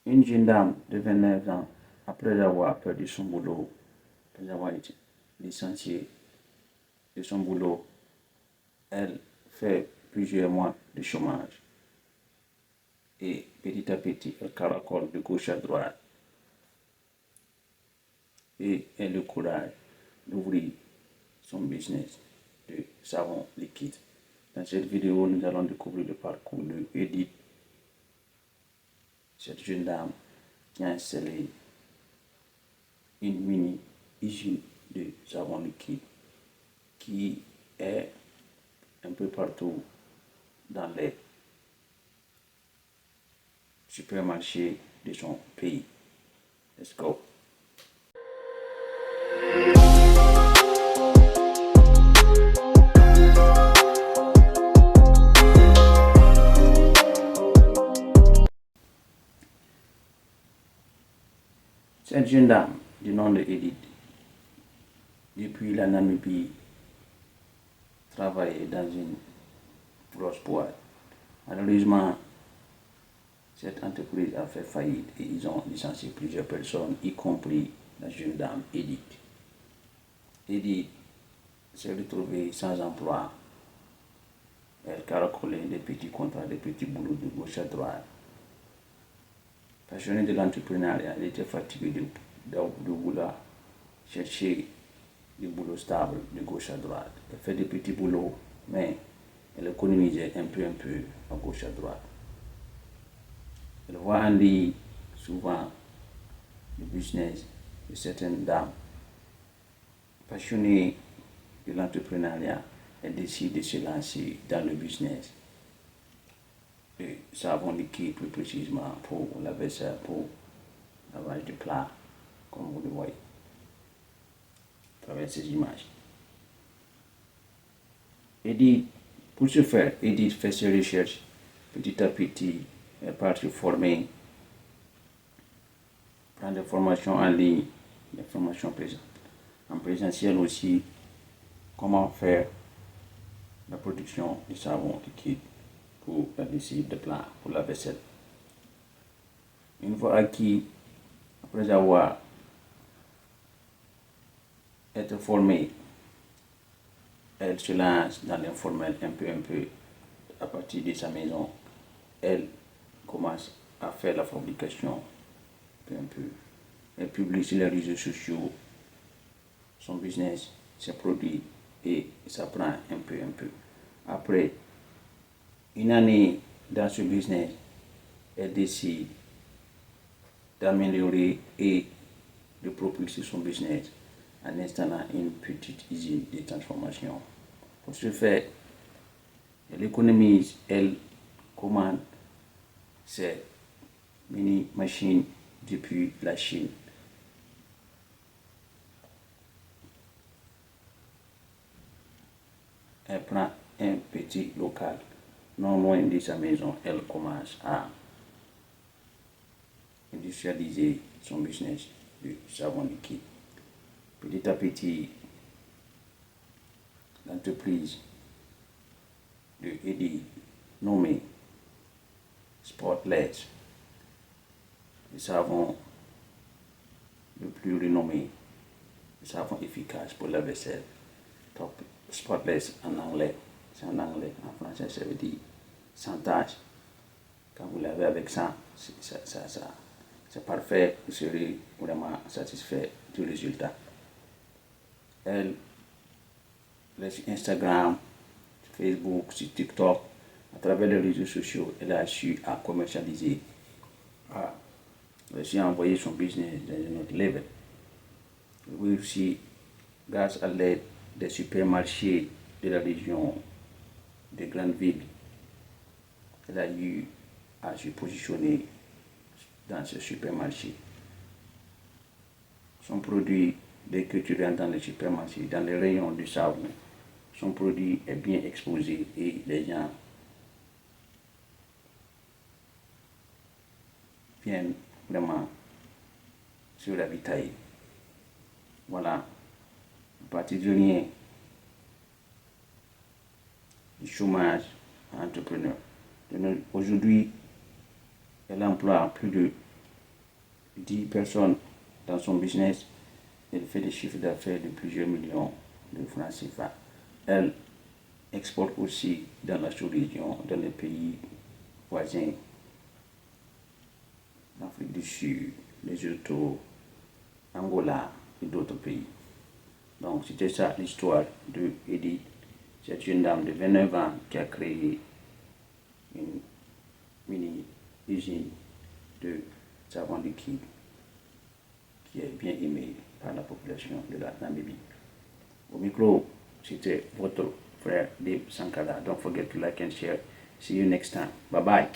Une jeune dame de 29 ans, après avoir perdu son boulot, après avoir été licenciée de son boulot, elle fait plusieurs mois de chômage. Et petit à petit, elle caracole de gauche à droite. Et elle a le courage d'ouvrir son business de savon liquide. Dans cette vidéo, nous allons découvrir le parcours de Edith, cette jeune dame qui a installé une mini usine de savon liquide qui est un peu partout dans les supermarchés de son pays. Let's go. Cette jeune dame du nom de Edith, depuis la Namibie, travaillait dans une grosse boîte. Malheureusement, cette entreprise a fait faillite et ils ont licencié plusieurs personnes, y compris la jeune dame Edith. Edith s'est retrouvée sans emploi. Elle caracolait des petits contrats, des petits boulots de gauche à droite. Passionnée de l'entrepreneuriat, elle était fatiguée de vouloir chercher du boulot stable de gauche à droite. Elle fait des petits boulots, mais elle économisait un peu à gauche à droite. Elle voit en ligne souvent le business de certaines dames passionnées de l'entrepreneuriat. Elle décide de se lancer dans le business de savon liquide, plus précisément pour la vaisselle, pour lavage de plats, comme vous le voyez à travers ces images. Edith, pour ce faire, Edith fait ses recherches petit à petit. Elle part se former, prend des formations en ligne, des formations en présentiel aussi, comment faire la production du savon liquide pour la lessive de plats, pour la vaisselle. Une fois acquis, après avoir été formée, elle se lance dans l'informel un peu à partir de sa maison. Elle commence à faire la fabrication un peu. Elle publie sur les réseaux sociaux son business, ses produits et ça prend un peu. Après une année dans ce business, elle décide d'améliorer et de propulser son business en installant une petite usine de transformation. Pour ce faire, elle économise, elle commande ses mini-machines depuis la Chine. Elle prend un petit local non loin de sa maison. Elle commence à industrialiser son business de savon liquide. Petit à petit, l'entreprise de Edith, nommée Spotless, le savon le plus renommé, le savon efficace pour la vaisselle. Donc, Spotless en anglais, c'est en anglais, en français ça veut dire sans tache. Quand vous l'avez avec ça, c'est parfait, vous serez vraiment satisfait du résultat. Elle, sur Instagram, sur Facebook, sur TikTok, à travers les réseaux sociaux, elle a su à commercialiser, à réussi à envoyer son business dans un autre level. Oui, aussi, grâce à l'aide des supermarchés de la région des grandes villes, elle a eu à se positionner dans ce supermarché. Son produit, dès que tu rentres dans le supermarché, dans les rayons du savon, son produit est bien exposé et les gens viennent vraiment se ravitailler. Voilà, à partir de rien, du chômage à entrepreneur. Aujourd'hui, elle emploie plus de 10 personnes dans son business. Elle fait des chiffres d'affaires de plusieurs millions de francs CFA. Elle exporte aussi dans la sous-région, dans les pays voisins, l'Afrique du Sud, Lesotho, Angola et d'autres pays. Donc c'était ça l'histoire de Edith. C'est une dame de 29 ans qui a créé une mini-usine de savon liquide qui est bien aimée par la population de la Namibie. Au micro, c'était votre frère Dave Sankara. Don't forget to like and share. See you next time. Bye bye.